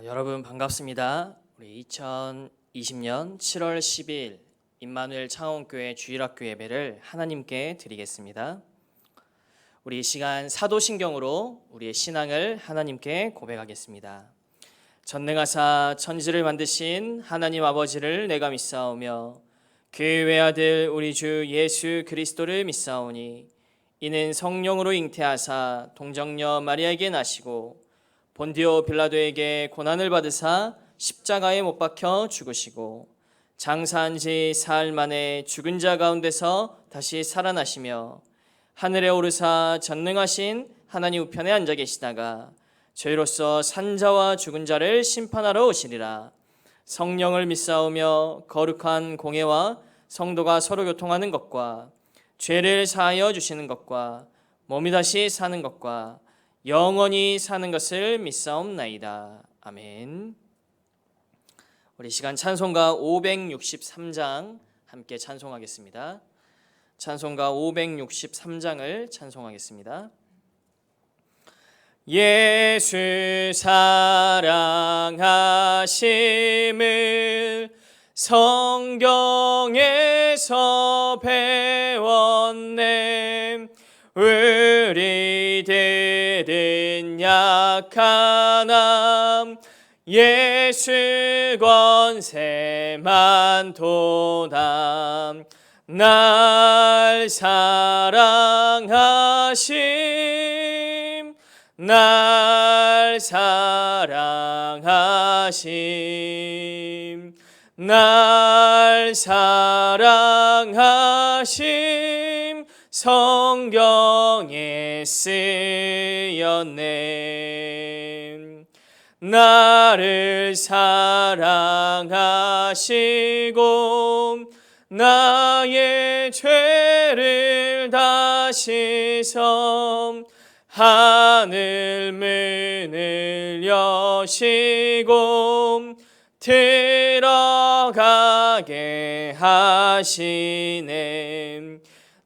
여러분 반갑습니다. 우리 2020년 7월 10일 임마누엘 창원교회 주일학교 예배를 하나님께 드리겠습니다. 우리 이 시간 사도신경으로 우리의 신앙을 하나님께 고백하겠습니다. 전능하사 천지를 만드신 하나님 아버지를 내가 믿사오며 그의 외아들 우리 주 예수 그리스도를 믿사오니 이는 성령으로 잉태하사 동정녀 마리아에게 나시고 본디오 빌라도에게 고난을 받으사 십자가에 못 박혀 죽으시고 장사한 지 사흘 만에 죽은 자 가운데서 다시 살아나시며 하늘에 오르사 전능하신 하나님 우편에 앉아 계시다가 저희로서 산자와 죽은 자를 심판하러 오시리라. 성령을 믿사오며 거룩한 공예와 성도가 서로 교통하는 것과 죄를 사하여 주시는 것과 몸이 다시 사는 것과 영원히 사는 것을 믿사옵나이다. 아멘. 우리 시간 찬송가 563장 함께 찬송하겠습니다. 찬송가 563장을 찬송하겠습니다. 예수 사랑하심을 성경에서 배웠네. 우리들은 약하나 예수 권세만 도다. 날 사랑하심 날 사랑하심 날 사랑하심 성경에 쓰였네. 나를 사랑하시고 나의 죄를 다 씻어 하늘 문을 여시고 들어가게 하시네.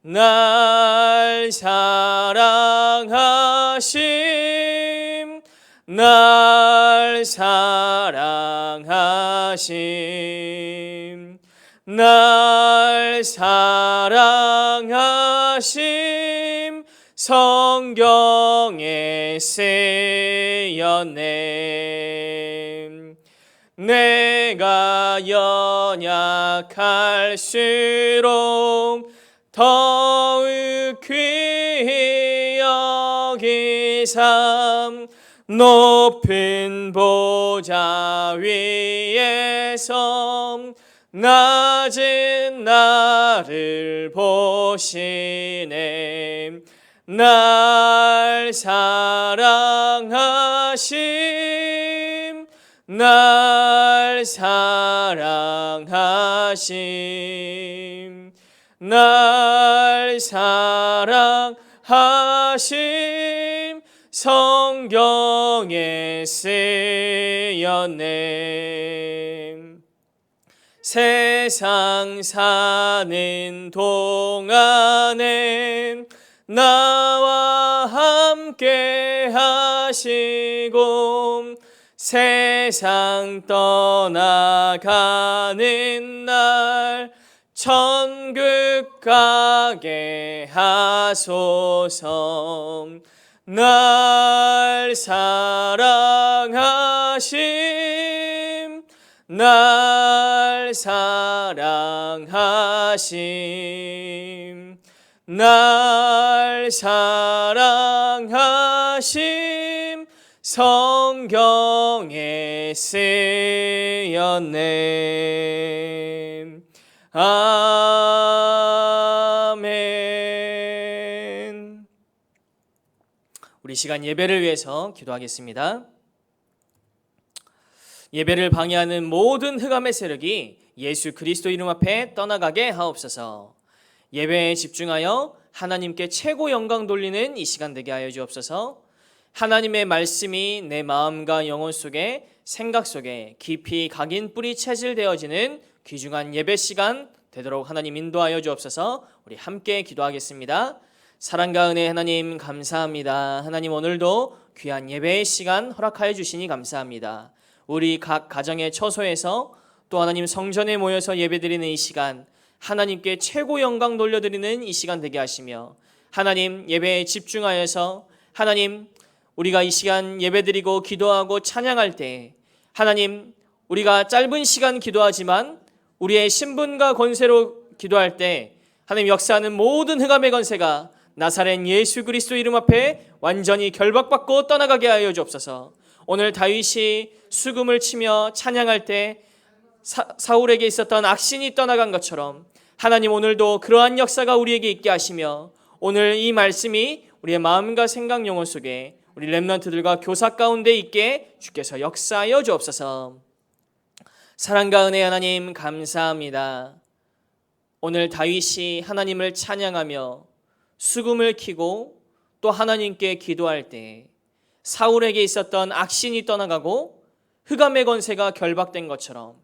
날 사랑하심 날 사랑하심 날 사랑하심 성경에 쓰였네. 내가 연약할수록 더욱 귀히 여기사 높은 보좌 위에서 낮은 나를 보시네. 날 사랑하심 날 사랑하심 날 사랑하심 성경에 쓰였네. 세상 사는 동안에 나와 함께 하시고 세상 떠나가는 날 천국 가게 하소서. 날 사랑하심 날 사랑하심 날 사랑하심 성경에 쓰였네. 아멘. 우리 시간 예배를 위해서 기도하겠습니다. 예배를 방해하는 모든 흑암의 세력이 예수 그리스도 이름 앞에 떠나가게 하옵소서. 예배에 집중하여 하나님께 최고 영광 돌리는 이 시간 되게 하여 주옵소서. 하나님의 말씀이 내 마음과 영혼 속에 생각 속에 깊이 각인 뿌리 체질되어지는 귀중한 예배 시간 되도록 하나님 인도하여 주옵소서. 우리 함께 기도하겠습니다. 사랑과 은혜 하나님 감사합니다. 하나님 오늘도 귀한 예배의 시간 허락하여 주시니 감사합니다. 우리 각 가정의 처소에서 또 하나님 성전에 모여서 예배드리는 이 시간, 하나님께 최고 영광 돌려드리는 이 시간 되게 하시며, 하나님 예배에 집중하여서 하나님 우리가 이 시간 예배드리고 기도하고 찬양할 때 하나님 우리가 짧은 시간 기도하지만 우리의 신분과 권세로 기도할 때 하나님 역사하는 모든 흑암의 권세가 나사렛 예수 그리스도 이름 앞에 완전히 결박받고 떠나가게 하여 주옵소서. 오늘 다윗이 수금을 치며 찬양할 때 사울에게 있었던 악신이 떠나간 것처럼 하나님 오늘도 그러한 역사가 우리에게 있게 하시며, 오늘 이 말씀이 우리의 마음과 생각 영혼 속에 우리 렘넌트들과 교사 가운데 있게 주께서 역사하여 주옵소서. 사랑과 은혜 하나님 감사합니다. 오늘 다윗이 하나님을 찬양하며 수금을 키고 또 하나님께 기도할 때 사울에게 있었던 악신이 떠나가고 흑암의 권세가 결박된 것처럼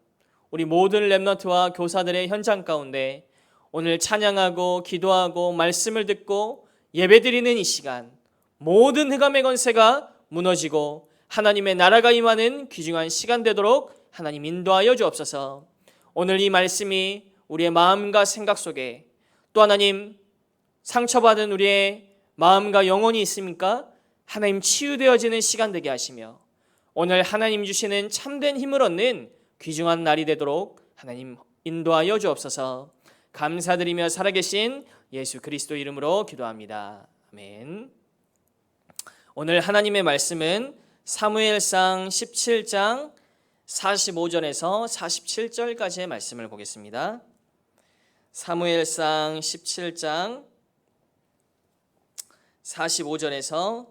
우리 모든 렘넌트와 교사들의 현장 가운데 오늘 찬양하고 기도하고 말씀을 듣고 예배드리는 이 시간, 모든 흑암의 권세가 무너지고 하나님의 나라가 임하는 귀중한 시간 되도록 하나님 인도하여 주옵소서. 오늘 이 말씀이 우리의 마음과 생각 속에 또 하나님 상처받은 우리의 마음과 영혼이 있습니까? 하나님 치유되어지는 시간 되게 하시며, 오늘 하나님 주시는 참된 힘을 얻는 귀중한 날이 되도록 하나님 인도하여 주옵소서. 감사드리며 살아계신 예수 그리스도 이름으로 기도합니다. 아멘. 오늘 하나님의 말씀은 사무엘상 17장 45절에서 47절까지의 말씀을 보겠습니다. 사무엘상 17장 45절에서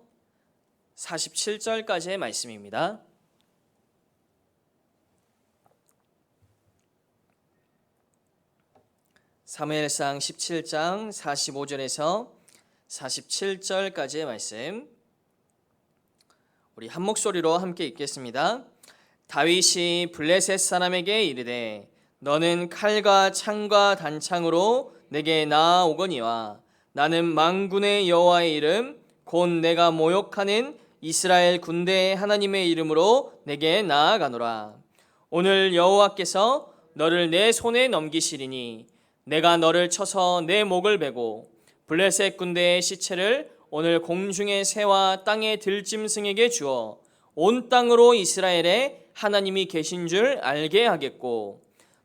47절까지의 말씀입니다. 사무엘상 17장 45절에서 47절까지의 말씀, 우리 한 목소리로 함께 읽겠습니다. 다윗이 블레셋 사람에게 이르되 너는 칼과 창과 단창으로 내게 나아오거니와 나는 만군의 여호와의 이름 곧 내가 모욕하는 이스라엘 군대의 하나님의 이름으로 내게 나아가노라. 오늘 여호와께서 너를 내 손에 넘기시리니 내가 너를 쳐서 내 목을 베고 블레셋 군대의 시체를 오늘 공중의 새와 땅의 들짐승에게 주어 온 땅으로 이스라엘의 하나님이 계신 줄 알게 하겠고,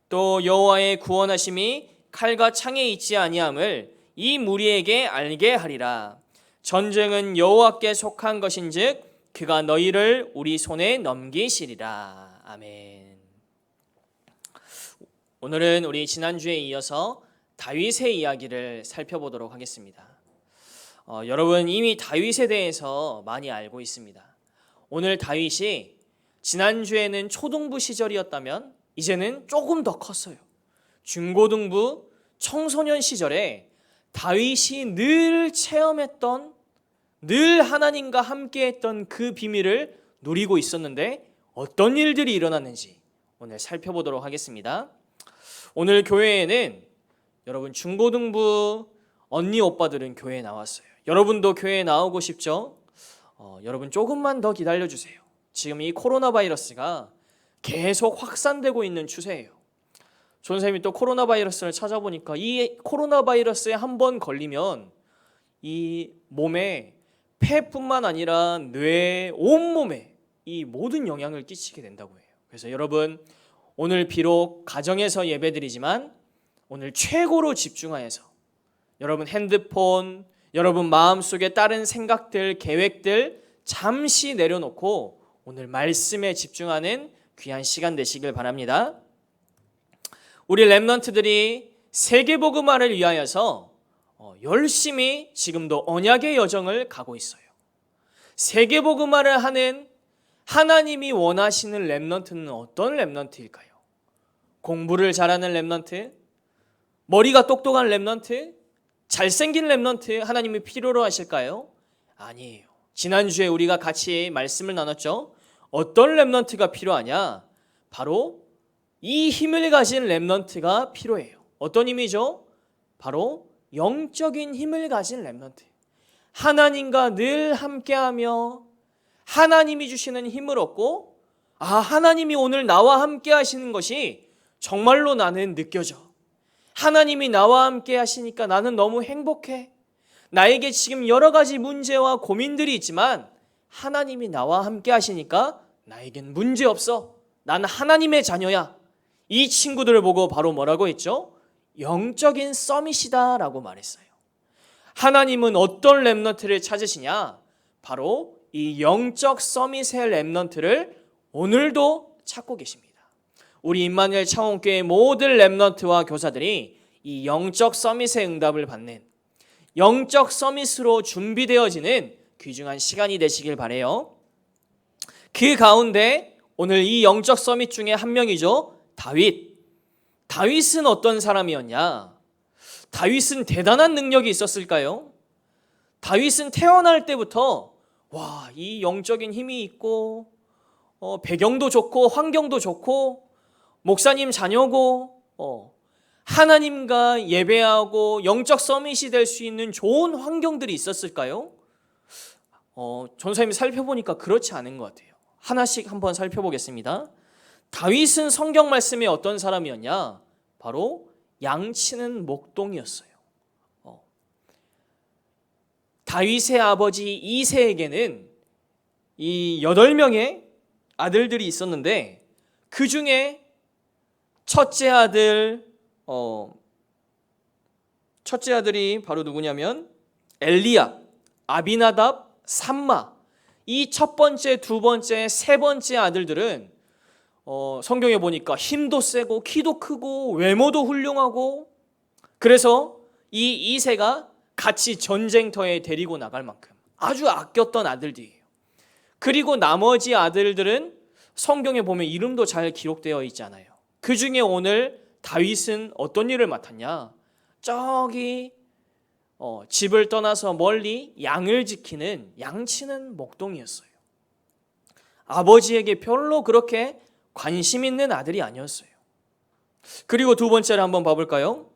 또 여호와의 구원하심이 칼과 창에 있지 아니함을 이 무리에게 알게 하리라. 전쟁은 여호와께 속한 것인즉 그가 너희를 우리 손에 넘기시리라. 아멘. 오늘은 우리 지난주에 이어서 다윗의 이야기를 살펴보도록 하겠습니다. 여러분 이미 다윗에 대해서 많이 알고 있습니다. 오늘 다윗이 지난주에는 초등부 시절이었다면 이제는 조금 더 컸어요. 중고등부, 청소년 시절에 다윗이 늘 체험했던, 늘 하나님과 함께했던 그 비밀을 누리고 있었는데 어떤 일들이 일어났는지 오늘 살펴보도록 하겠습니다. 오늘 교회에는 여러분 중고등부 언니 오빠들은 교회에 나왔어요. 여러분도 교회에 나오고 싶죠? 여러분 조금만 더 기다려주세요. 지금 이 코로나 바이러스가 계속 확산되고 있는 추세예요. 전쌤이 또 코로나 바이러스를 찾아보니까 이 코로나 바이러스에 한 번 걸리면 이 몸에 폐뿐만 아니라 뇌, 온몸에 이 모든 영향을 끼치게 된다고 해요. 그래서 여러분 오늘 비록 가정에서 예배드리지만 오늘 최고로 집중하여서 여러분 핸드폰, 여러분 마음속에 다른 생각들, 계획들 잠시 내려놓고 오늘 말씀에 집중하는 귀한 시간 되시길 바랍니다. 우리 렘넌트들이 세계복음화를 위하여서 열심히 지금도 언약의 여정을 가고 있어요. 세계복음화를 하는 하나님이 원하시는 렘넌트는 어떤 렘넌트일까요? 공부를 잘하는 렘넌트? 머리가 똑똑한 렘넌트? 잘생긴 렘넌트 하나님이 필요로 하실까요? 아니에요. 지난주에 우리가 같이 말씀을 나눴죠. 어떤 렘넌트가 필요하냐? 바로 이 힘을 가진 렘넌트가 필요해요. 어떤 힘이죠? 바로 영적인 힘을 가진 렘넌트. 하나님과 늘 함께하며 하나님이 주시는 힘을 얻고 하나님이 오늘 나와 함께 하시는 것이 정말로 나는 느껴져. 하나님이 나와 함께 하시니까 나는 너무 행복해. 나에게 지금 여러 가지 문제와 고민들이 있지만 하나님이 나와 함께 하시니까 나에겐 문제 없어. 나는 하나님의 자녀야. 이 친구들을 보고 바로 뭐라고 했죠? 영적인 서밋이다 라고 말했어요. 하나님은 어떤 렘넌트를 찾으시냐? 바로 이 영적 서밋의 렘넌트를 오늘도 찾고 계십니다. 우리 임마누엘 창원교회 모든 렘넌트와 교사들이 이 영적 서밋의 응답을 받는 영적 서밋으로 준비되어지는 귀중한 시간이 되시길 바라요. 그 가운데 오늘 이 영적 서밋 중에 한 명이죠. 다윗은 어떤 사람이었냐? 다윗은 대단한 능력이 있었을까요? 다윗은 태어날 때부터 이 영적인 힘이 있고 배경도 좋고 환경도 좋고 목사님 자녀고 하나님과 예배하고 영적 서밋이 될 수 있는 좋은 환경들이 있었을까요? 전사님이 살펴보니까 그렇지 않은 것 같아요. 하나씩 한번 살펴보겠습니다. 다윗은 성경 말씀에 어떤 사람이었냐? 바로 양치는 목동이었어요. 다윗의 아버지 이새에게는 이 8명의 아들들이 있었는데 그 중에 첫째 아들이 바로 누구냐면 엘리야, 아비나답, 삼마. 이 첫 번째, 두 번째, 세 번째 아들들은 성경에 보니까 힘도 세고 키도 크고 외모도 훌륭하고 그래서 이 이새가 같이 전쟁터에 데리고 나갈 만큼 아주 아꼈던 아들들이에요. 그리고 나머지 아들들은 성경에 보면 이름도 잘 기록되어 있잖아요. 그 중에 오늘 다윗은 어떤 일을 맡았냐? 저기 집을 떠나서 멀리 양을 지키는 양치는 목동이었어요. 아버지에게 별로 그렇게 관심 있는 아들이 아니었어요. 그리고 두 번째를 한번 봐볼까요?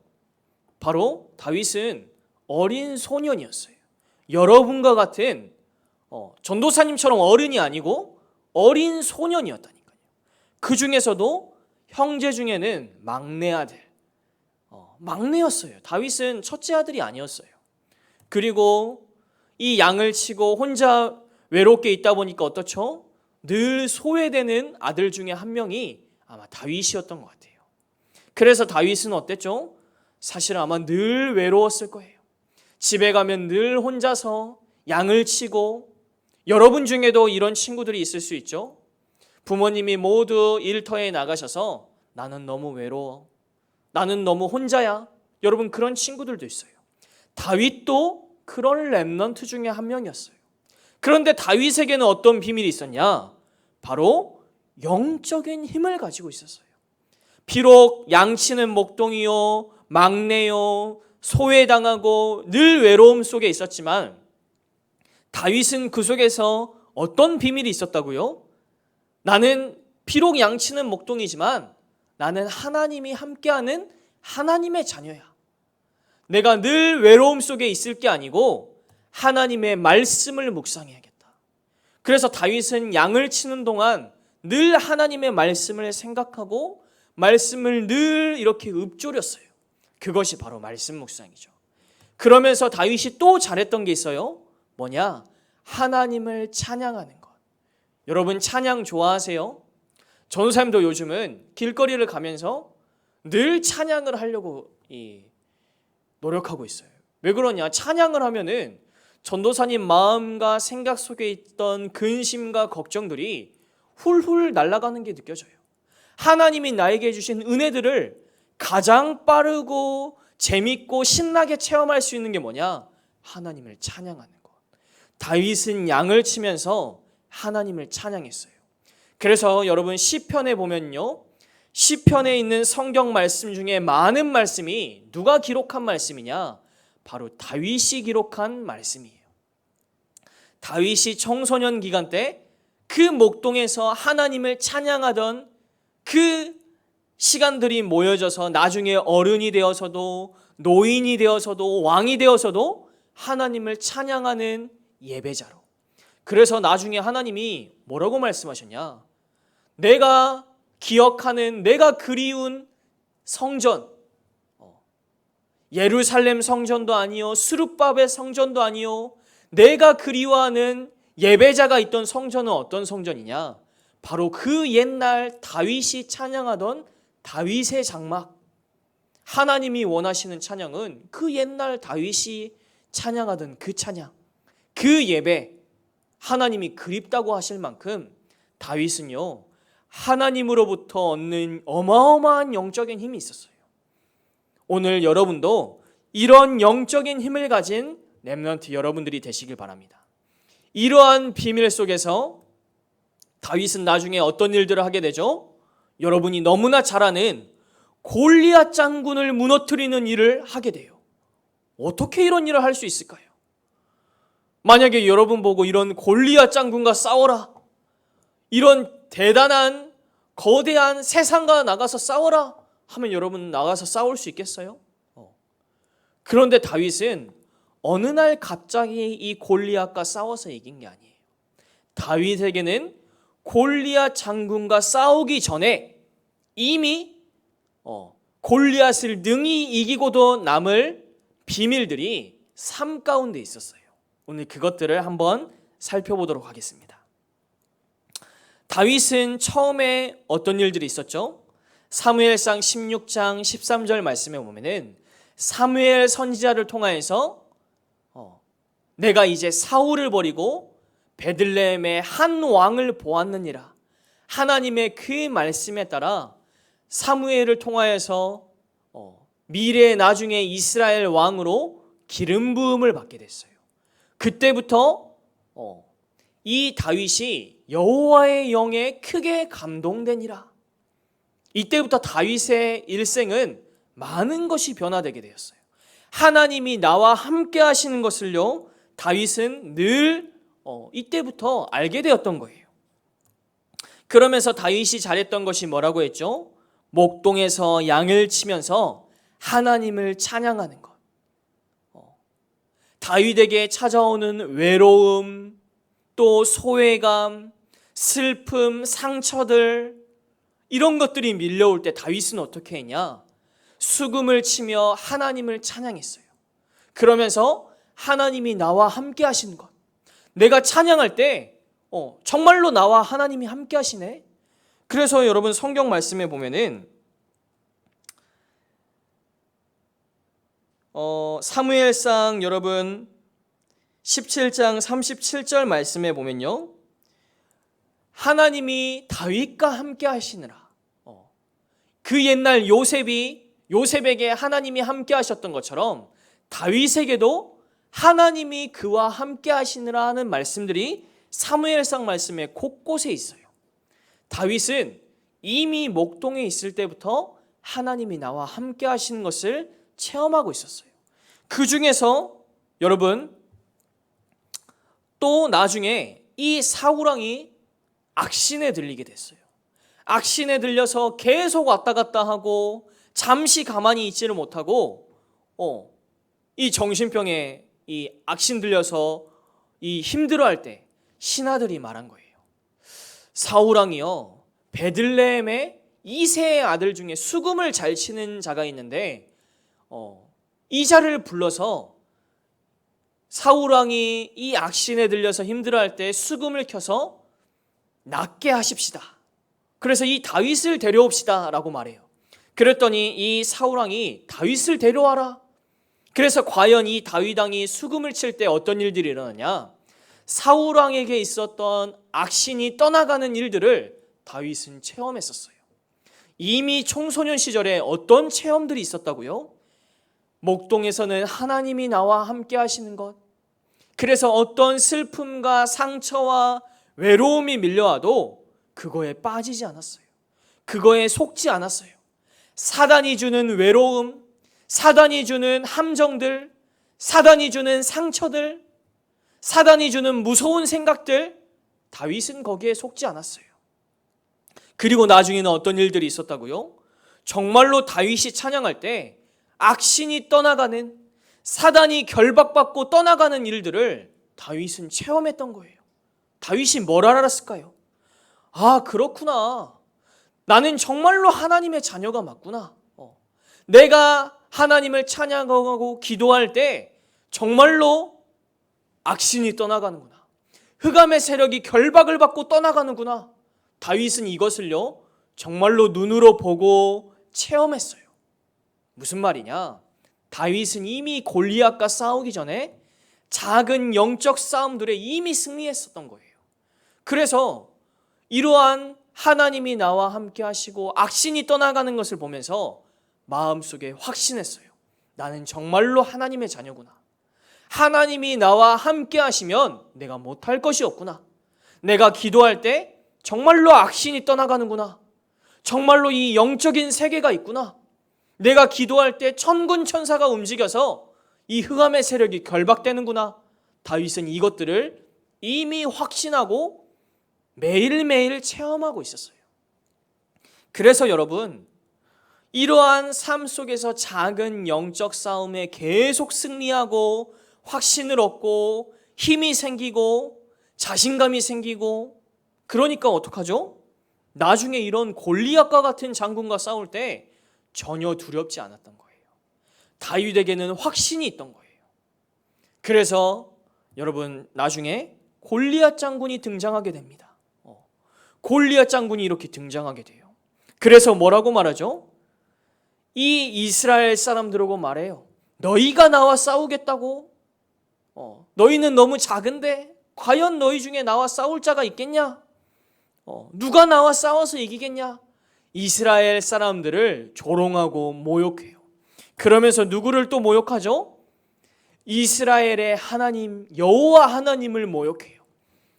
바로 다윗은 어린 소년이었어요. 여러분과 같은 전도사님처럼 어른이 아니고 어린 소년이었다니까요. 그 중에서도 형제 중에는 막내 아들, 막내였어요. 다윗은 첫째 아들이 아니었어요. 그리고 이 양을 치고 혼자 외롭게 있다 보니까 어떻죠? 늘 소외되는 아들 중에 한 명이 아마 다윗이었던 것 같아요. 그래서 다윗은 어땠죠? 사실 아마 늘 외로웠을 거예요. 집에 가면 늘 혼자서 양을 치고, 여러분 중에도 이런 친구들이 있을 수 있죠. 부모님이 모두 일터에 나가셔서 나는 너무 외로워, 나는 너무 혼자야. 여러분 그런 친구들도 있어요. 다윗도 그런 렘넌트 중에 한 명이었어요. 그런데 다윗에게는 어떤 비밀이 있었냐? 바로 영적인 힘을 가지고 있었어요. 비록 양치는 목동이요, 막내요, 소외당하고 늘 외로움 속에 있었지만 다윗은 그 속에서 어떤 비밀이 있었다고요? 나는 비록 양치는 목동이지만 나는 하나님이 함께하는 하나님의 자녀야. 내가 늘 외로움 속에 있을 게 아니고 하나님의 말씀을 묵상해야겠다. 그래서 다윗은 양을 치는 동안 늘 하나님의 말씀을 생각하고 말씀을 늘 이렇게 읊조렸어요. 그것이 바로 말씀 묵상이죠. 그러면서 다윗이 또 잘했던 게 있어요. 뭐냐? 하나님을 찬양하는 것. 여러분 찬양 좋아하세요? 전도사님도 요즘은 길거리를 가면서 늘 찬양을 하려고 노력하고 있어요. 왜 그러냐? 찬양을 하면은 전도사님 마음과 생각 속에 있던 근심과 걱정들이 훌훌 날아가는 게 느껴져요. 하나님이 나에게 주신 은혜들을 가장 빠르고 재밌고 신나게 체험할 수 있는 게 뭐냐? 하나님을 찬양하는 것. 다윗은 양을 치면서 하나님을 찬양했어요. 그래서 여러분 시편에 보면요, 시편에 있는 성경 말씀 중에 많은 말씀이 누가 기록한 말씀이냐? 바로 다윗이 기록한 말씀이에요. 다윗이 청소년 기간 때 그 목동에서 하나님을 찬양하던 그 시간들이 모여져서 나중에 어른이 되어서도 노인이 되어서도 왕이 되어서도 하나님을 찬양하는 예배자로. 그래서 나중에 하나님이 뭐라고 말씀하셨냐? 내가 기억하는, 내가 그리운 성전, 예루살렘 성전도 아니요, 스룹바벨 성전도 아니요, 내가 그리워하는 예배자가 있던 성전은 어떤 성전이냐? 바로 그 옛날 다윗이 찬양하던 다윗의 장막, 하나님이 원하시는 찬양은 그 옛날 다윗이 찬양하던 그 찬양, 그 예배, 하나님이 그립다고 하실 만큼 다윗은요, 하나님으로부터 얻는 어마어마한 영적인 힘이 있었어요. 오늘 여러분도 이런 영적인 힘을 가진 렘넌트 여러분들이 되시길 바랍니다. 이러한 비밀 속에서 다윗은 나중에 어떤 일들을 하게 되죠? 여러분이 너무나 잘 아는 골리앗 장군을 무너뜨리는 일을 하게 돼요. 어떻게 이런 일을 할 수 있을까요? 만약에 여러분 보고 이런 골리앗 장군과 싸워라, 이런 대단한 거대한 세상과 나가서 싸워라 하면 여러분 나가서 싸울 수 있겠어요? 그런데 다윗은 어느 날 갑자기 이 골리앗과 싸워서 이긴 게 아니에요. 다윗에게는 골리앗 장군과 싸우기 전에 이미 골리앗을 능히 이기고도 남을 비밀들이 삶 가운데 있었어요. 오늘 그것들을 한번 살펴보도록 하겠습니다. 다윗은 처음에 어떤 일들이 있었죠? 사무엘상 16장 13절 말씀에 보면은 사무엘 선지자를 통하여서 내가 이제 사울을 버리고 베들레헴에 한 왕을 보았느니라, 하나님의 그 말씀에 따라 사무엘을 통하여서 미래 나중에 이스라엘 왕으로 기름 부음을 받게 됐어요. 그때부터 이 다윗이 여호와의 영에 크게 감동되니라. 이때부터 다윗의 일생은 많은 것이 변화되게 되었어요. 하나님이 나와 함께 하시는 것을요, 다윗은 늘 이때부터 알게 되었던 거예요. 그러면서 다윗이 잘했던 것이 뭐라고 했죠? 목동에서 양을 치면서 하나님을 찬양하는 것. 다윗에게 찾아오는 외로움, 또 소외감, 슬픔, 상처들, 이런 것들이 밀려올 때 다윗은 어떻게 했냐? 수금을 치며 하나님을 찬양했어요. 그러면서 하나님이 나와 함께 하시는 것, 내가 찬양할 때 정말로 나와 하나님이 함께 하시네. 그래서 여러분 성경 말씀에 보면은 사무엘상 여러분 17장 37절 말씀에 보면요, 하나님이 다윗과 함께 하시느라, 그 옛날 요셉에게 하나님이 함께 하셨던 것처럼 다윗에게도 하나님이 그와 함께 하시느라 하는 말씀들이 사무엘상 말씀에 곳곳에 있어요. 다윗은 이미 목동에 있을 때부터 하나님이 나와 함께 하시는 것을 체험하고 있었어요. 그 중에서 여러분 또 나중에 이 사울왕이 악신에 들리게 됐어요. 악신에 들려서 계속 왔다 갔다 하고 잠시 가만히 있지를 못하고 이 정신병에 이 악신 들려서 이 힘들어할 때 신하들이 말한 거예요. 사울왕이요, 베들레헴에 이세의 아들 중에 수금을 잘 치는 자가 있는데 이 자를 불러서 사울왕이 이 악신에 들려서 힘들어할 때 수금을 켜서 낫게 하십시다. 그래서 이 다윗을 데려옵시다 라고 말해요. 그랬더니 이 사울왕이 다윗을 데려와라. 그래서 과연 이 다윗왕이 수금을 칠 때 어떤 일들이 일어나냐? 사울왕에게 있었던 악신이 떠나가는 일들을 다윗은 체험했었어요. 이미 청소년 시절에 어떤 체험들이 있었다고요? 목동에서는 하나님이 나와 함께 하시는 것, 그래서 어떤 슬픔과 상처와 외로움이 밀려와도 그거에 빠지지 않았어요. 그거에 속지 않았어요. 사단이 주는 외로움, 사단이 주는 함정들, 사단이 주는 상처들, 사단이 주는 무서운 생각들, 다윗은 거기에 속지 않았어요. 그리고 나중에는 어떤 일들이 있었다고요? 정말로 다윗이 찬양할 때 악신이 떠나가는, 사단이 결박받고 떠나가는 일들을 다윗은 체험했던 거예요. 다윗이 뭘 알았을까요? 아, 그렇구나. 나는 정말로 하나님의 자녀가 맞구나. 내가 하나님을 찬양하고 기도할 때 정말로 악신이 떠나가는구나. 흑암의 세력이 결박을 받고 떠나가는구나. 다윗은 이것을요, 정말로 눈으로 보고 체험했어요. 무슨 말이냐? 다윗은 이미 골리앗과 싸우기 전에 작은 영적 싸움들에 이미 승리했었던 거예요. 그래서 이러한 하나님이 나와 함께 하시고 악신이 떠나가는 것을 보면서 마음속에 확신했어요. 나는 정말로 하나님의 자녀구나. 하나님이 나와 함께 하시면 내가 못할 것이 없구나. 내가 기도할 때 정말로 악신이 떠나가는구나. 정말로 이 영적인 세계가 있구나. 내가 기도할 때 천군 천사가 움직여서 이 흑암의 세력이 결박되는구나. 다윗은 이것들을 이미 확신하고 매일매일 체험하고 있었어요. 그래서 여러분, 이러한 삶 속에서 작은 영적 싸움에 계속 승리하고 확신을 얻고 힘이 생기고 자신감이 생기고, 그러니까 어떡하죠? 나중에 이런 골리앗과 같은 장군과 싸울 때 전혀 두렵지 않았던 거예요. 다윗에게는 확신이 있던 거예요. 그래서 여러분, 나중에 골리앗 장군이 등장하게 됩니다. 골리앗 장군이 이렇게 등장하게 돼요. 그래서 뭐라고 말하죠? 이 이스라엘 사람들하고 말해요. 너희가 나와 싸우겠다고? 너희는 너무 작은데 과연 너희 중에 나와 싸울 자가 있겠냐? 누가 나와 싸워서 이기겠냐? 이스라엘 사람들을 조롱하고 모욕해요. 그러면서 누구를 또 모욕하죠? 이스라엘의 하나님 여호와 하나님을 모욕해요.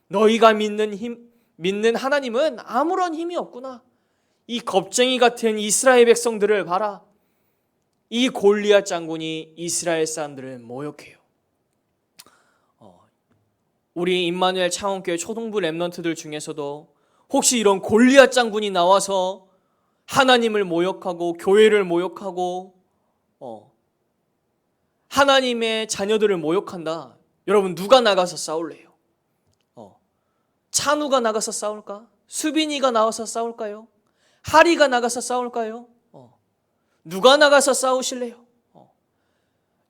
너희가 믿는 하나님은 아무런 힘이 없구나. 이 겁쟁이 같은 이스라엘 백성들을 봐라. 이 골리앗 장군이 이스라엘 사람들을 모욕해요. 우리 임마누엘 창원교회 초등부 렘넌트들 중에서도 혹시 이런 골리앗 장군이 나와서 하나님을 모욕하고 교회를 모욕하고 하나님의 자녀들을 모욕한다. 여러분, 누가 나가서 싸울래요? 찬우가 나가서 싸울까? 수빈이가 나와서 싸울까요? 하리가 나가서 싸울까요? 누가 나가서 싸우실래요?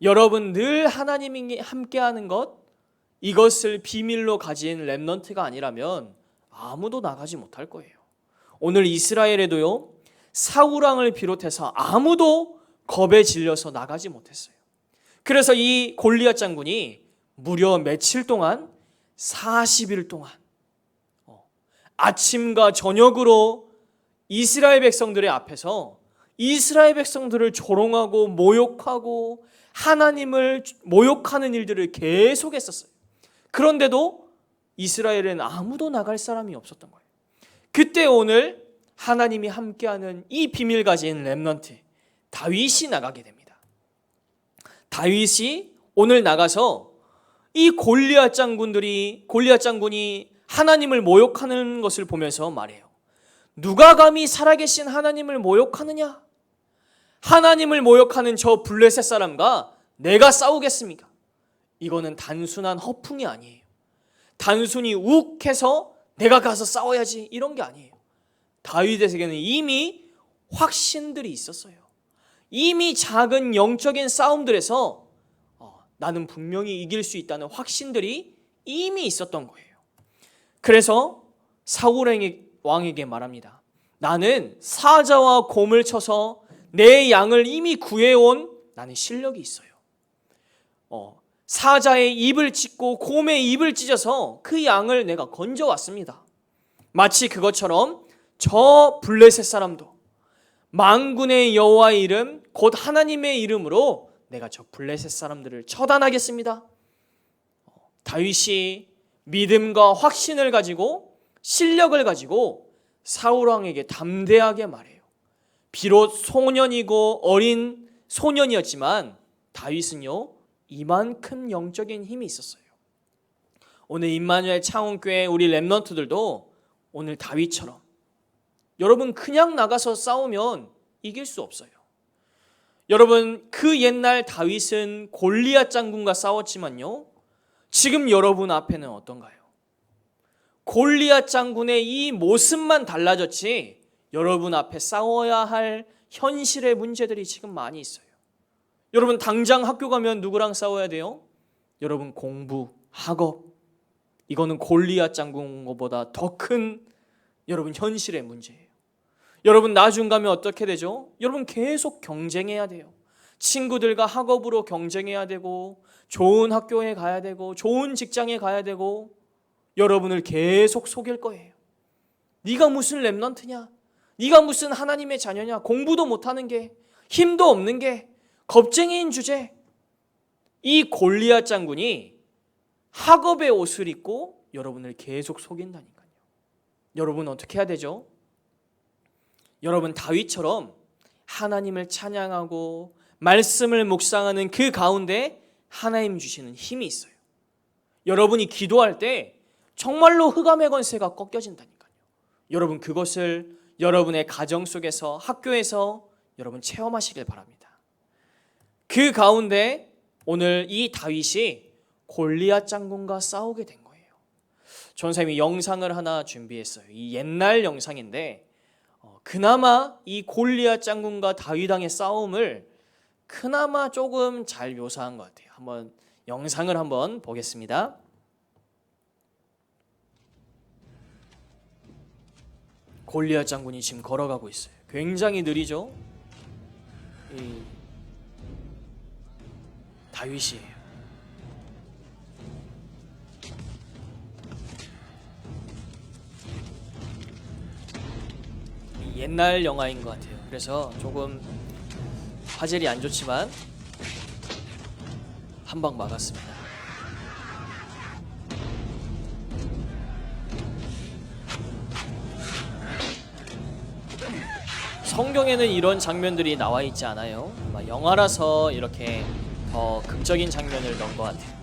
여러분, 늘 하나님이 함께하는 것, 이것을 비밀로 가진 렘넌트가 아니라면 아무도 나가지 못할 거예요. 오늘 이스라엘에도요, 사울 왕을 비롯해서 아무도 겁에 질려서 나가지 못했어요. 그래서 이 골리앗 장군이 무려 며칠 동안 40일 동안 아침과 저녁으로 이스라엘 백성들의 앞에서 이스라엘 백성들을 조롱하고 모욕하고 하나님을 모욕하는 일들을 계속했었어요. 그런데도 이스라엘은 아무도 나갈 사람이 없었던 거예요. 그때 오늘 하나님이 함께하는 이 비밀 가진 렘넌트 다윗이 나가게 됩니다. 다윗이 오늘 나가서 이 골리앗 장군이 하나님을 모욕하는 것을 보면서 말해요. 누가 감히 살아계신 하나님을 모욕하느냐? 하나님을 모욕하는 저 블레셋 사람과 내가 싸우겠습니까? 이거는 단순한 허풍이 아니에요. 단순히 욱해서 내가 가서 싸워야지 이런 게 아니에요. 다윗에게는 이미 확신들이 있었어요. 이미 작은 영적인 싸움들에서 나는 분명히 이길 수 있다는 확신들이 이미 있었던 거예요. 그래서 사울 왕에게 말합니다. 나는 사자와 곰을 쳐서 내 양을 이미 구해온 나는 실력이 있어요. 사자의 입을 찢고 곰의 입을 찢어서 그 양을 내가 건져왔습니다. 마치 그것처럼 저 블레셋 사람도 만군의 여호와의 이름 곧 하나님의 이름으로 내가 저 블레셋 사람들을 처단하겠습니다. 다윗이 믿음과 확신을 가지고 실력을 가지고 사울 왕에게 담대하게 말해요. 비록 소년이고 어린 소년이었지만 다윗은요, 이만큼 영적인 힘이 있었어요. 오늘 임마누엘 창원교회 우리 렘넌트들도 오늘 다윗처럼 여러분 그냥 나가서 싸우면 이길 수 없어요. 여러분 그 옛날 다윗은 골리앗 장군과 싸웠지만요, 지금 여러분 앞에는 어떤가요? 골리앗 장군의 이 모습만 달라졌지 여러분 앞에 싸워야 할 현실의 문제들이 지금 많이 있어요. 여러분 당장 학교 가면 누구랑 싸워야 돼요? 여러분 공부, 학업, 이거는 골리앗 장군보다 더 큰 여러분 현실의 문제예요. 여러분 나중 가면 어떻게 되죠? 여러분 계속 경쟁해야 돼요. 친구들과 학업으로 경쟁해야 되고, 좋은 학교에 가야 되고, 좋은 직장에 가야 되고, 여러분을 계속 속일 거예요. 네가 무슨 렘넌트냐? 네가 무슨 하나님의 자녀냐? 공부도 못하는 게, 힘도 없는 게, 겁쟁이인 주제. 이 골리앗 장군이 학업의 옷을 입고 여러분을 계속 속인다니까요. 여러분 어떻게 해야 되죠? 여러분 다윗처럼 하나님을 찬양하고 말씀을 묵상하는 그 가운데 하나님 주시는 힘이 있어요. 여러분이 기도할 때 정말로 흑암의 권세가 꺾여진다니까요. 여러분 그것을 여러분의 가정 속에서, 학교에서 여러분 체험하시길 바랍니다. 그 가운데 오늘 이 다윗이 골리앗 장군과 싸우게 된 거예요. 전사님이 영상을 하나 준비했어요. 이 옛날 영상인데 그나마 이 골리앗 장군과 다윗 왕의 싸움을 그나마 조금 잘 묘사한 것 같아요. 한번 영상을 한번 보겠습니다. 골리앗 장군이 지금 걸어가고 있어요. 굉장히 느리죠? 이 다윗이에요. 옛날 영화인 것 같아요. 그래서 조금 화질이 안 좋지만 한 방 막았습니다. 성경에는 이런 장면들이 나와 있지 않아요. 아마 영화라서 이렇게 더 극적인 장면을 넣은 것 같아요.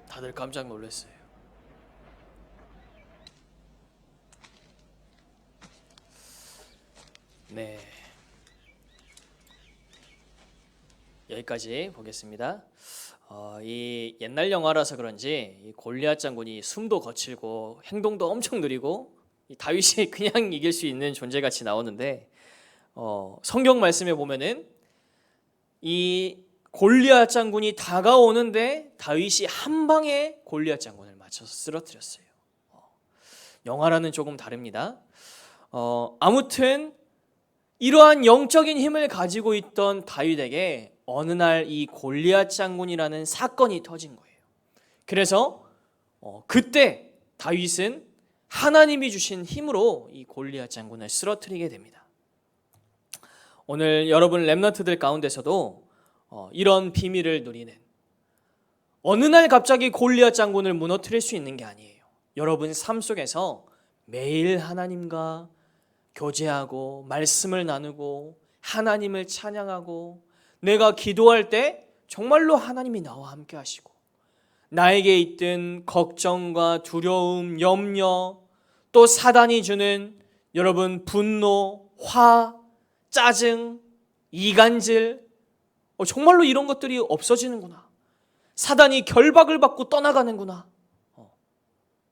다들 깜짝 놀랐어요. 네, 여기까지 보겠습니다. 이 옛날 영화라서 그런지 이 골리앗 장군이 숨도 거칠고 행동도 엄청 느리고 이 다윗이 그냥 이길 수 있는 존재같이 나오는데 성경 말씀에 보면은 이 골리앗 장군이 다가오는데 다윗이 한 방에 골리앗 장군을 맞춰서 쓰러뜨렸어요. 영화라는 조금 다릅니다. 아무튼 이러한 영적인 힘을 가지고 있던 다윗에게 어느 날 이 골리앗 장군이라는 사건이 터진 거예요. 그래서 그때 다윗은 하나님이 주신 힘으로 이 골리앗 장군을 쓰러뜨리게 됩니다. 오늘 여러분 렘넌트들 가운데서도 이런 비밀을 누리는, 어느 날 갑자기 골리앗 장군을 무너뜨릴 수 있는 게 아니에요. 여러분 삶 속에서 매일 하나님과 교제하고 말씀을 나누고 하나님을 찬양하고 내가 기도할 때 정말로 하나님이 나와 함께 하시고 나에게 있던 걱정과 두려움, 염려, 또 사단이 주는 여러분 분노, 화, 짜증, 이간질, 정말로 이런 것들이 없어지는구나. 사단이 결박을 받고 떠나가는구나.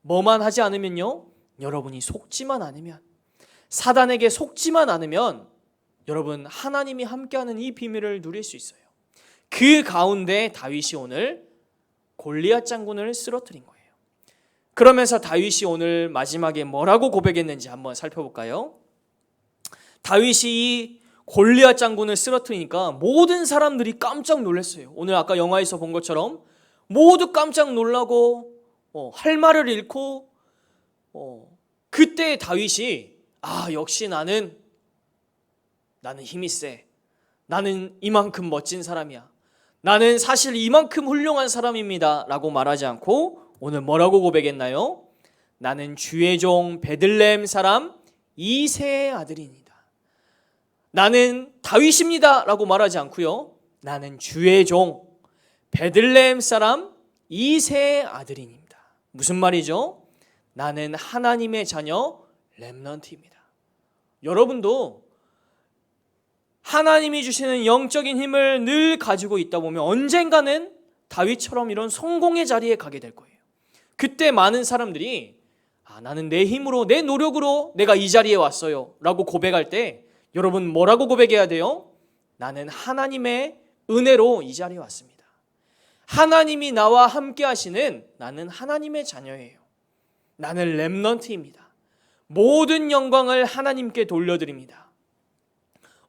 뭐만 하지 않으면요, 여러분이 속지만 않으면, 사단에게 속지만 않으면 여러분 하나님이 함께하는 이 비밀을 누릴 수 있어요. 그 가운데 다윗이 오늘 골리앗 장군을 쓰러뜨린 거예요. 그러면서 다윗이 오늘 마지막에 뭐라고 고백했는지 한번 살펴볼까요? 다윗이 이 골리앗 장군을 쓰러뜨리니까 모든 사람들이 깜짝 놀랐어요. 오늘 아까 영화에서 본 것처럼 모두 깜짝 놀라고 할 말을 잃고 그때 다윗이 역시 나는 힘이 세. 나는 이만큼 멋진 사람이야. 나는 사실 이만큼 훌륭한 사람입니다. 라고 말하지 않고 오늘 뭐라고 고백했나요? 나는 주의 종 베들레헴 사람 이새의 아들입니다. 나는 다윗입니다. 라고 말하지 않고요. 나는 주의 종 베들레헴 사람 이새의 아들입니다. 무슨 말이죠? 나는 하나님의 자녀 렘넌트입니다. 여러분도 하나님이 주시는 영적인 힘을 늘 가지고 있다 보면 언젠가는 다윗처럼 이런 성공의 자리에 가게 될 거예요. 그때 많은 사람들이 나는 내 힘으로 내 노력으로 내가 이 자리에 왔어요 라고 고백할 때 여러분 뭐라고 고백해야 돼요? 나는 하나님의 은혜로 이 자리에 왔습니다. 하나님이 나와 함께 하시는 나는 하나님의 자녀예요. 나는 렘넌트입니다. 모든 영광을 하나님께 돌려드립니다.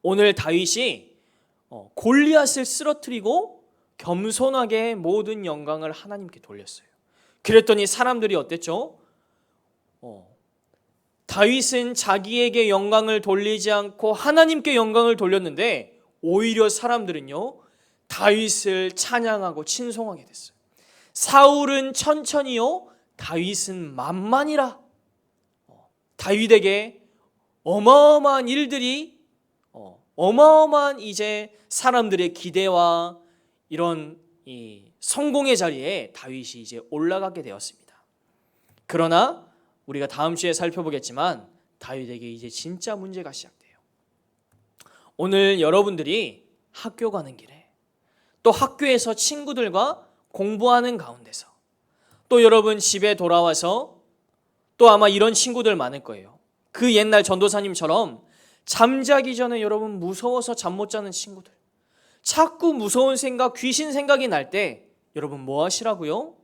오늘 다윗이 골리앗을 쓰러뜨리고 겸손하게 모든 영광을 하나님께 돌렸어요. 그랬더니 사람들이 어땠죠? 다윗은 자기에게 영광을 돌리지 않고 하나님께 영광을 돌렸는데 오히려 사람들은요 다윗을 찬양하고 친송하게 됐어요. 사울은 천천히요, 다윗은 만만이라. 다윗에게 어마어마한 일들이 어마어마한 이제 사람들의 기대와 이런 이 성공의 자리에 다윗이 이제 올라가게 되었습니다. 그러나 우리가 다음 주에 살펴보겠지만 다윗에게 이제 진짜 문제가 시작돼요. 오늘 여러분들이 학교 가는 길에 또 학교에서 친구들과 공부하는 가운데서 또 여러분 집에 돌아와서 또 아마 이런 친구들 많을 거예요. 그 옛날 전도사님처럼 잠자기 전에 여러분 무서워서 잠 못 자는 친구들, 자꾸 무서운 생각, 귀신 생각이 날 때 여러분 뭐 하시라고요?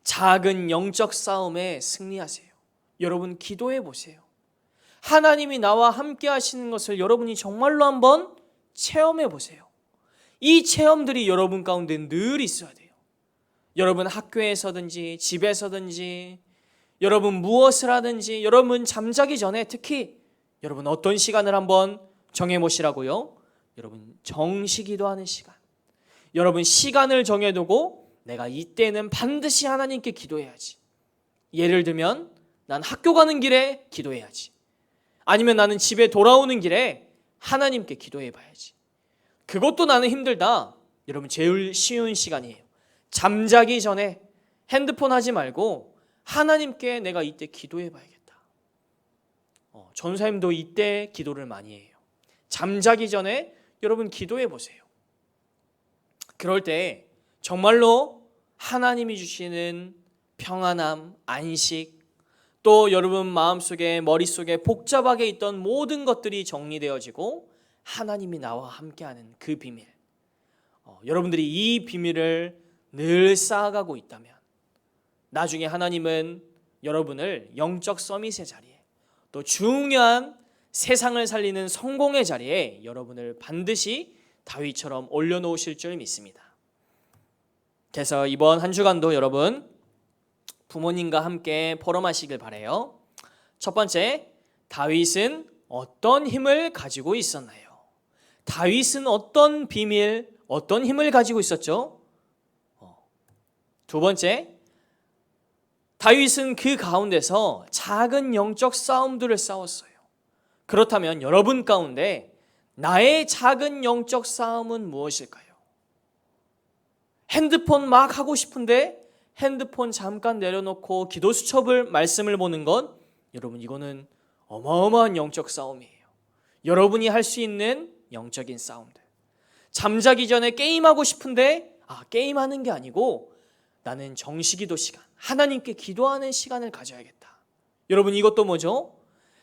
작은 영적 싸움에 승리하세요. 여러분 기도해 보세요. 하나님이 나와 함께 하시는 것을 여러분이 정말로 한번 체험해 보세요. 이 체험들이 여러분 가운데 늘 있어야 돼요. 여러분 학교에서든지 집에서든지 여러분 무엇을 하든지 여러분 잠자기 전에 특히 여러분 어떤 시간을 한번 정해보시라고요? 여러분 정시기도하는 시간. 여러분 시간을 정해두고 내가 이때는 반드시 하나님께 기도해야지. 예를 들면 난 학교 가는 길에 기도해야지. 아니면 나는 집에 돌아오는 길에 하나님께 기도해봐야지. 그것도 나는 힘들다. 여러분 제일 쉬운 시간이에요. 잠자기 전에 핸드폰 하지 말고 하나님께 내가 이때 기도해봐야겠다. 전사님도 이때 기도를 많이 해요. 잠자기 전에 여러분 기도해 보세요. 그럴 때 정말로 하나님이 주시는 평안함, 안식, 또 여러분 마음속에 머릿속에 복잡하게 있던 모든 것들이 정리되어지고 하나님이 나와 함께하는 그 비밀, 여러분들이 이 비밀을 늘 쌓아가고 있다면 나중에 하나님은 여러분을 영적 서밋의 자리에 또 중요한 세상을 살리는 성공의 자리에 여러분을 반드시 다윗처럼 올려놓으실 줄 믿습니다. 그래서 이번 한 주간도 여러분 부모님과 함께 포럼하시길 바라요. 첫 번째, 다윗은 어떤 힘을 가지고 있었나요? 다윗은 어떤 비밀, 어떤 힘을 가지고 있었죠? 두 번째, 다윗은 그 가운데서 작은 영적 싸움들을 싸웠어요. 그렇다면 여러분 가운데 나의 작은 영적 싸움은 무엇일까요? 핸드폰 막 하고 싶은데 핸드폰 잠깐 내려놓고 기도 수첩을 말씀을 보는 것, 여러분 이거는 어마어마한 영적 싸움이에요. 여러분이 할 수 있는 영적인 싸움들. 잠자기 전에 게임하고 싶은데 게임하는 게 아니고 나는 정시기도 시간, 하나님께 기도하는 시간을 가져야겠다. 여러분 이것도 뭐죠?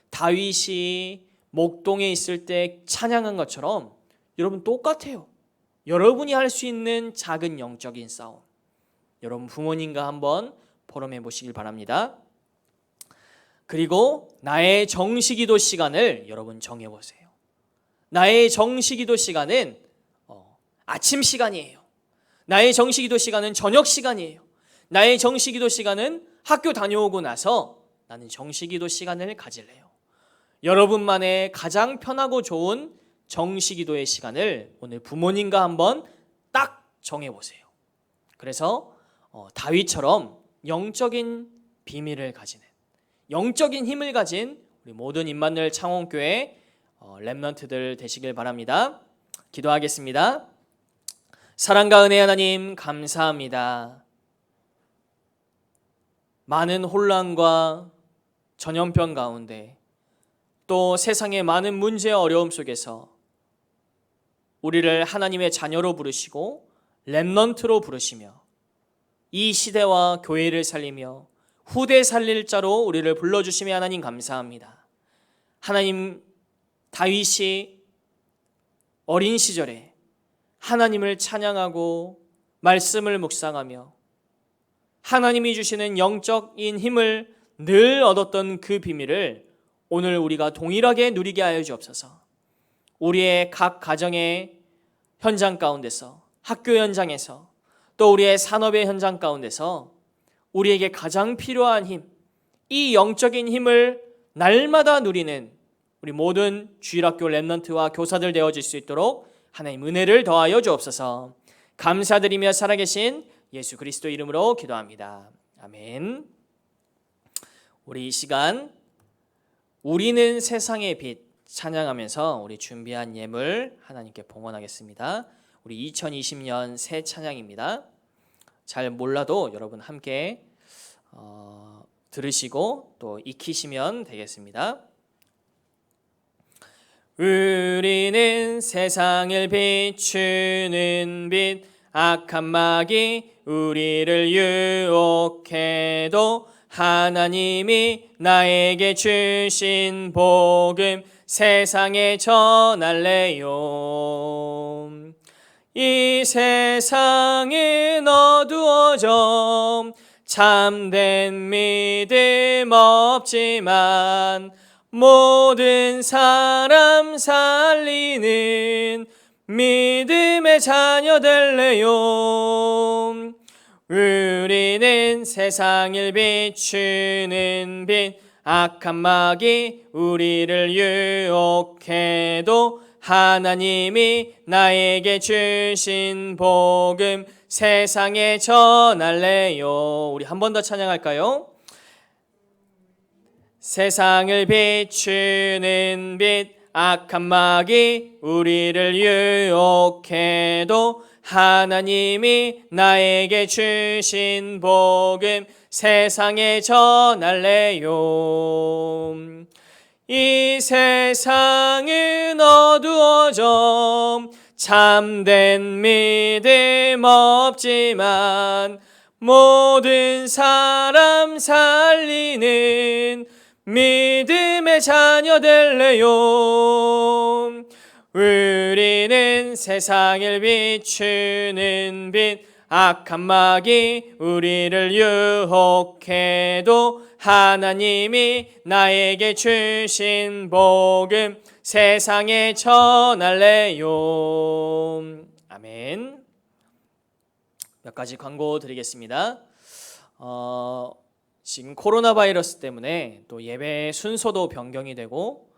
다윗이 목동에 있을 때 찬양한 것처럼 여러분 똑같아요. 여러분이 할 수 있는 작은 영적인 싸움. 여러분 부모님과 한번 포럼해 보시길 바랍니다. 그리고 나의 정시기도 시간을 여러분 정해보세요. 나의 정시기도 시간은 아침 시간이에요. 나의 정시기도 시간은 저녁 시간이에요. 나의 정시기도 시간은 학교 다녀오고 나서 나는 정시기도 시간을 가질래요. 여러분만의 가장 편하고 좋은 정시기도의 시간을 오늘 부모님과 한번 딱 정해보세요. 그래서 다윗처럼 영적인 비밀을 가지는, 영적인 힘을 가진 우리 모든 임마누엘 창원교회 렘넌트들 되시길 바랍니다. 기도하겠습니다. 사랑과 은혜 하나님 감사합니다. 많은 혼란과 전염병 가운데 또 세상의 많은 문제와 어려움 속에서 우리를 하나님의 자녀로 부르시고 렘넌트로 부르시며 이 시대와 교회를 살리며 후대 살릴 자로 우리를 불러주시며 하나님 감사합니다. 하나님, 다윗이 어린 시절에 하나님을 찬양하고 말씀을 묵상하며 하나님이 주시는 영적인 힘을 늘 얻었던 그 비밀을 오늘 우리가 동일하게 누리게 하여 주옵소서. 우리의 각 가정의 현장 가운데서, 학교 현장에서, 또 우리의 산업의 현장 가운데서 우리에게 가장 필요한 힘, 이 영적인 힘을 날마다 누리는 우리 모든 주일학교 렘넌트와 교사들 되어질 수 있도록 하나님 은혜를 더하여 주옵소서. 감사드리며 살아계신 예수 그리스도 이름으로 기도합니다. 아멘. 우리 이 시간 우리는 세상의 빛 찬양하면서 우리 준비한 예물 하나님께 봉헌하겠습니다. 우리 2020년 새 찬양입니다. 잘 몰라도 여러분 함께 들으시고 또 익히시면 되겠습니다. 우리는 세상을 비추는 빛, 악한 마귀 우리를 유혹해도 하나님이 나에게 주신 복음 세상에 전할래요. 이 세상은 어두워져 참된 믿음 없지만 모든 사람 살리는 믿음의 자녀 될래요. 우리는 세상을 비추는 빛, 악한 마귀 우리를 유혹해도 하나님이 나에게 주신 복음 세상에 전할래요. 우리 한 번 더 찬양할까요? 세상을 비추는 빛, 악한 마귀 우리를 유혹해도 하나님이 나에게 주신 복음 세상에 전할래요. 이 세상은 어두워져 참된 믿음 없지만 모든 사람 살리는 믿음의 자녀 될래요. 우리는 세상을 비추는 빛, 악한 마귀 우리를 유혹해도 하나님이 나에게 주신 복음 세상에 전할래요. 아멘. 몇 가지 광고 드리겠습니다. 지금 코로나 바이러스 때문에 또 예배 순서도 변경이 되고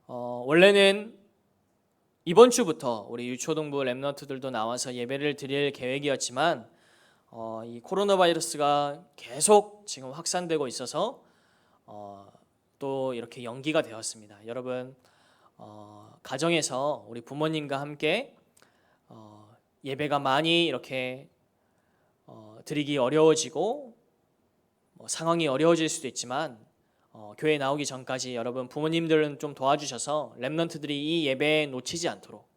원래는 이번 주부터 우리 유초등부 렘넌트들도 나와서 예배를 드릴 계획이었지만 이 코로나 바이러스가 계속 지금 확산되고 있어서 또 이렇게 연기가 되었습니다. 여러분 가정에서 우리 부모님과 함께 예배가 많이 이렇게 드리기 어려워지고 상황이 어려워질 수도 있지만 교회 나오기 전까지 여러분 부모님들은 좀 도와주셔서 렘넌트들이 이 예배에 놓치지 않도록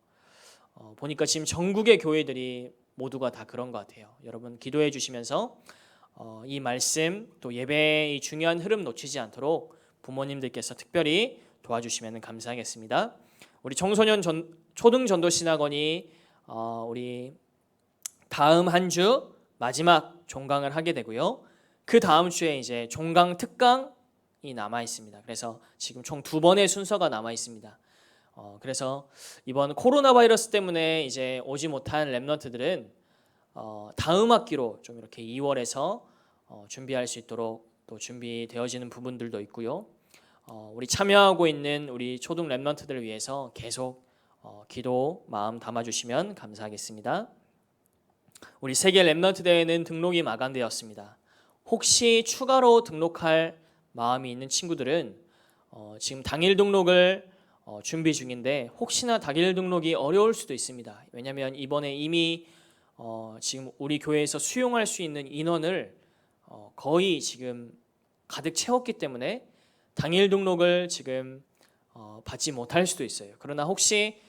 보니까 지금 전국의 교회들이 모두가 다 그런 것 같아요. 여러분 기도해 주시면서 이 말씀 또 예배의 이 중요한 흐름 놓치지 않도록 부모님들께서 특별히 도와주시면 감사하겠습니다. 우리 청소년 초등 전도신학원이 우리 다음 한 주 마지막 종강을 하게 되고요. 그 다음 주에 이제 종강 특강이 남아 있습니다. 그래서 지금 총 2번의 순서가 남아 있습니다. 그래서 이번 코로나 바이러스 때문에 이제 오지 못한 렘넌트들은 다음 학기로 좀 이렇게 2월에서 준비할 수 있도록 또 준비되어지는 부분들도 있고요. 우리 참여하고 있는 우리 초등 랩런트들을 위해서 계속 기도 마음 담아주시면 감사하겠습니다. 우리 세계 랩런트 대회는 등록이 마감되었습니다. 혹시 추가로 등록할 마음이 있는 친구들은 지금 당일 등록을 준비 중인데 혹시나 당일 등록이 어려울 수도 있습니다. 왜냐하면 이번에 이미 지금 우리 교회에서 수용할 수 있는 인원을 거의 지금 가득 채웠기 때문에 당일 등록을 지금 받지 못할 수도 있어요. 그러나 혹시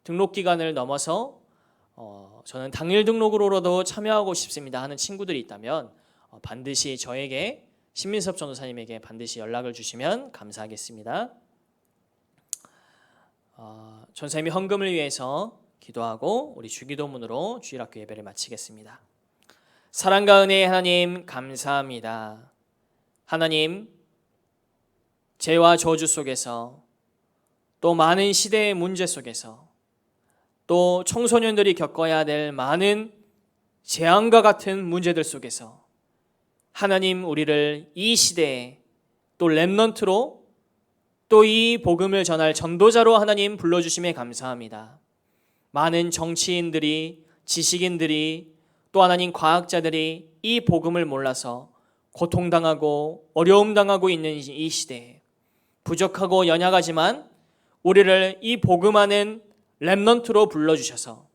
등록 기간을 넘어서 저는 당일 등록으로라도 참여하고 싶습니다 하는 친구들이 있다면 반드시 저에게 신민섭 전도사님에게 반드시 연락을 주시면 감사하겠습니다. 전사님이 헌금을 위해서 기도하고 우리 주기도문으로 주일학교 예배를 마치겠습니다. 사랑과 은혜의 하나님 감사합니다. 하나님, 죄와 저주 속에서 또 많은 시대의 문제 속에서 또 청소년들이 겪어야 될 많은 재앙과 같은 문제들 속에서 하나님 우리를 이 시대에 또 렘넌트로 또 이 복음을 전할 전도자로 하나님 불러주심에 감사합니다. 많은 정치인들이 지식인들이 또 하나님 과학자들이 이 복음을 몰라서 고통당하고 어려움당하고 있는 이 시대에 부족하고 연약하지만 우리를 이 복음하는 렘넌트로 불러주셔서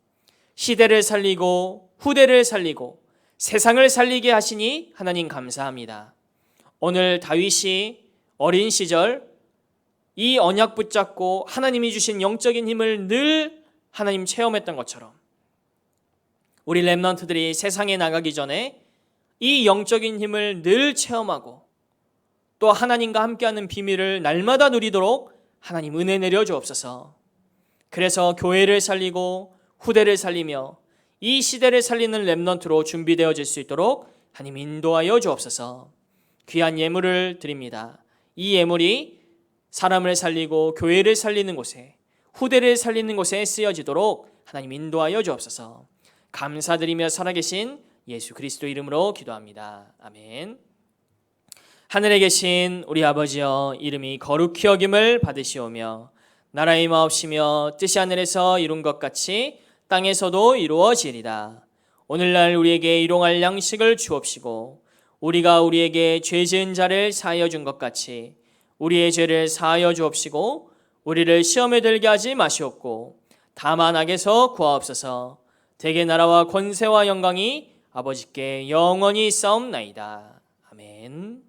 시대를 살리고 후대를 살리고 세상을 살리게 하시니 하나님 감사합니다. 오늘 다윗이 어린 시절 이 언약 붙잡고 하나님이 주신 영적인 힘을 늘 하나님 체험했던 것처럼 우리 렘넌트들이 세상에 나가기 전에 이 영적인 힘을 늘 체험하고 또 하나님과 함께하는 비밀을 날마다 누리도록 하나님 은혜 내려 주옵소서. 그래서 교회를 살리고 후대를 살리며 이 시대를 살리는 렘넌트로 준비되어질 수 있도록 하나님 인도하여 주옵소서. 귀한 예물을 드립니다. 이 예물이 사람을 살리고 교회를 살리는 곳에 후대를 살리는 곳에 쓰여지도록 하나님 인도하여 주옵소서. 감사드리며 살아계신 예수 그리스도 이름으로 기도합니다. 아멘. 하늘에 계신 우리 아버지여, 이름이 거룩히 여김을 받으시오며 나라의 임하옵시며 뜻이 하늘에서 이룬 것 같이 땅에서도 이루어지리다. 오늘날 우리에게 일용할 양식을 주옵시고 우리가 우리에게 죄 지은 자를 사하여 준 것 같이 우리의 죄를 사하여 주옵시고 우리를 시험에 들게 하지 마시옵고 다만 악에서 구하옵소서. 대개 나라와 권세와 영광이 아버지께 영원히 있사옵나이다. 아멘.